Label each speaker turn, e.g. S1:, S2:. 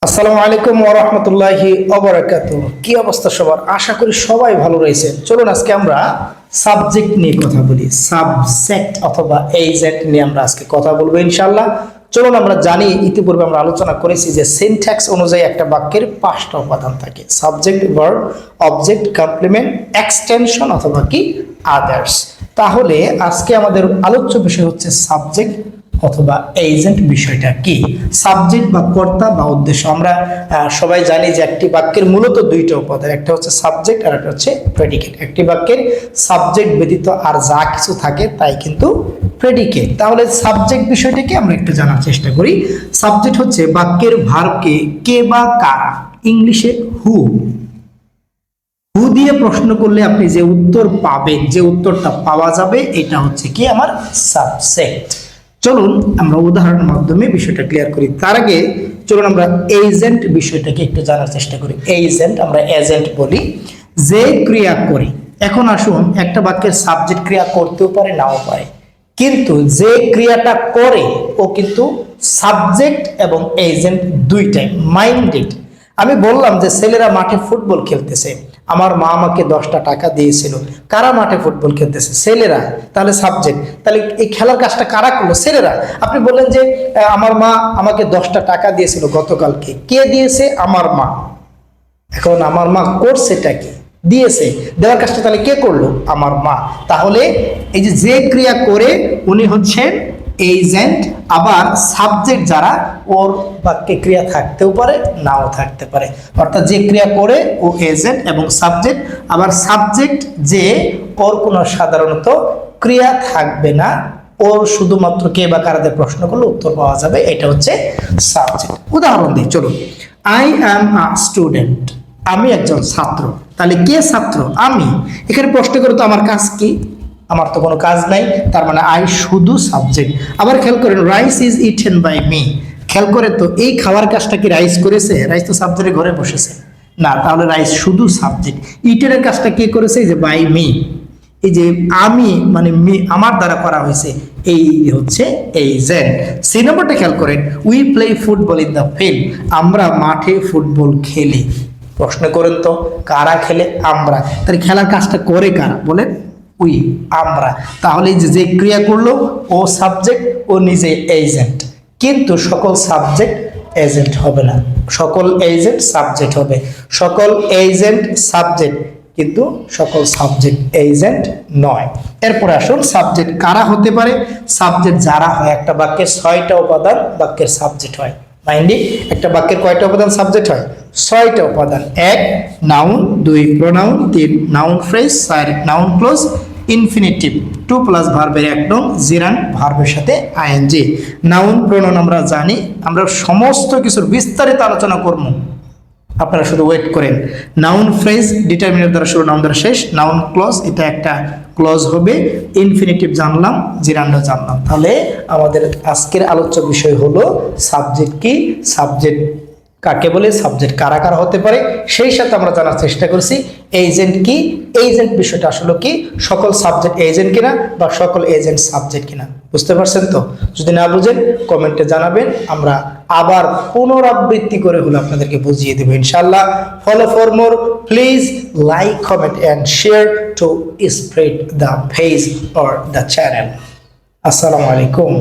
S1: আসসালামু আলাইকুম ওয়া রাহমাতুল্লাহি ওয়া বারাকাতুহু। কি অবস্থা সবার? আশা করি সবাই ভালো রয়েছে। চলুন আজকে আমরা সাবজেক্ট নিয়ে কথা বলি। সাবজেক্ট অথবা এজেন্ট নিয়ে আমরা আজকে কথা বলবো ইনশাআল্লাহ। চলুন আমরা জানি, ইতিপূর্বে আমরা আলোচনা করেছি যে সিনট্যাক্স অনুযায়ী একটা বাক্যের 5টা উপাদান থাকে: subject, verb, object, complement, extension অথবা কি আদার্স। তাহলে আজকে আমাদের আলোচ্য বিষয় হচ্ছে সাবজেক্ট অথবা এজেন্ট। বিষয়টা কি? সাবজেক্ট বা কর্তা বা উদ্দেশ্য। আমরা সবাই জানি যে একটি বাক্যের মূলত 2টা উপাদান, একটা হচ্ছে সাবজেক্ট আর একটা হচ্ছে প্রেডিকেট। একটি বাক্যের সাবজেক্ট ব্যতীত আর যা কিছু থাকে তাই কিন্তু প্রেডিকেট। তাহলে সাবজেক্ট বিষয়টাকে আমরা একটু জানার চেষ্টা করি। সাবজেক্ট হচ্ছে বাক্যের ভার্বকে কে বা কারা, ইংলিশে হু দিয়ে প্রশ্ন করলে আপনি যে উত্তর পাবেন, যে উত্তরটা পাওয়া যাবে, এটা হচ্ছে কি আমার সাবজেক্ট। চলুন আমরা উদাহরণের মাধ্যমে বিষয়টা ক্লিয়ার করি। তার আগে চলুন আমরা এজেন্ট বিষয়টাকে একটু জানার চেষ্টা করি। এজেন্ট আমরা এজেন্ট বলি যে ক্রিয়া করে। এখন আসুন, একটা বাক্যের সাবজেক্ট ক্রিয়া করতেও পারে, নাও পারে, কিন্তু যে ক্রিয়াটা করে ও কিন্তু সাবজেক্ট এবং এজেন্ট দুইটাই। মাইন্ডেড। আমি বললাম যে ছেলেরা মাঠে ফুটবল খেলতেছে, আমার মা আমাকে 10টা টাকা দিয়েছিল। কারা মাঠে ফুটবল খেলতেছে? ছেলেরা। তাহলে সাবজেক্ট। তাহলে এই খেলার কাজটা কারা করলো? ছেলেরা। আপনি বললেন যে আমার মা আমাকে 10টা টাকা দিয়েছিল গতকালকে। কে দিয়েছে? আমার মা। এখন আমার মা করছেটা কি? দিয়েছে। দেওয়ার কাজটা তাহলে কে করলো? আমার মা। তাহলে এই যে ক্রিয়া করে উনি হচ্ছেন এজেন্ট। আবার সাবজেক্ট যারা, ওর বাক্যে ক্রিয়া থাকতেও পারে, নাও থাকতে পারে। অর্থাৎ যে ক্রিয়া করে ও এজেন্ট এবং সাবজেক্ট। আবার সাবজেক্ট যে, ওর কোনো সাধারণত ক্রিয়া থাকবে না, ওর শুধুমাত্র কে বা কারাদের প্রশ্ন করলে উত্তর পাওয়া যাবে। এটা হচ্ছে সাবজেক্ট। উদাহরণ দিই, চলুন। I am a student. আমি একজন ছাত্র। তাহলে কে ছাত্র? আমি। এখানে প্রশ্ন করে তো আমার কাজ কি? আমার তো কোনো কাজ নাই, তার মানে আই শুধু সাবজেক্ট। আবার খেয়াল করেন, rice is eaten by me. খেয়াল করে তো এই খাওয়ার কাজটা কি রাইস করেছে? রাইস তো সাবজেক্টের ঘরে বসেছে না, তাহলে রাইস শুধু সাবজেক্ট। ইটেনের কাজটা কে করেছে? যে বাই মি। এই যে আমি মানে মি, আমার দ্বারা করা হয়েছে, এই হচ্ছে এজেন্ট। সি নম্বরটা খেয়াল করেন, we play football in the field. আমরা মাঠে ফুটবল খেলি। প্রশ্ন করেন তো কারা খেলে? আমরা। তাহলে খেলার কাজটা করে কারা? বলেন উই, আমরা। তাহলে যে ক্রিয়া করলো ও সাবজেক্ট, ও নিজে এজেন্ট। কিন্তু সকল সাবজেক্ট এজেন্ট হবে না, সকল এজেন্ট সাবজেক্ট হবে। সকল এজেন্ট সাবজেক্ট, কিন্তু সকল সাবজেক্ট এজেন্ট নয়। এরপরে আসুন, সাবজেক্ট কারা হতে পারে? সাবজেক্ট যারা হয়। একটা বাক্যের 6টা উপাদান বাক্যের সাবজেক্ট হয়। মাইন্ডি, একটা বাক্যের কয়টা উপাদান সাবজেক্ট হয়? 6টা উপাদান। 1 noun, 2 pronoun, 3 noun phrase, 4 noun clause, infinitive, 2 plus ভার্বের 1 নং, জিরান্ড ভার্বের সাথে আইএনজি। নাউন প্রোনাউন আমরা জানি, আমরা সমস্ত কিছুর বিস্তারিত আলোচনা করব, আপনারা শুধু ওয়েট করেন। নাউন ফ্রেজ ডিটারমিনার দ্বারা শুরু, নাউন দ্বারা শেষ। নাউন ক্লজ, এটা একটা ক্লজ হবে। ইনফিনিটিভ জানলাম, জিরান্ডও জানলাম। তাহলে আমাদের আজকের আলোচ্য বিষয় হলো সাবজেক্ট কি, সাবজেক্ট কাকে বলে, সাবজেক্ট কারা কারা হতে পারে, সেই সাথে আমরা জানার চেষ্টা করছি এজেন্ট কি। এজেন্ট বিষয়টা আসলে কি, সকল সাবজেক্ট এজেন্ট কিনা বা সকল এজেন্ট সাবজেক্ট কিনা। বুঝতে পারছেন তো? যদি না বুঝেন কমেন্টে জানাবেন, আমরা আবার পুনরাবৃত্তি করে হলো আপনাদেরকে বুঝিয়ে দেবো ইনশাআল্লাহ। Follow for more, please like, comment and share to spread the page or the channel. আসসালামু আলাইকুম।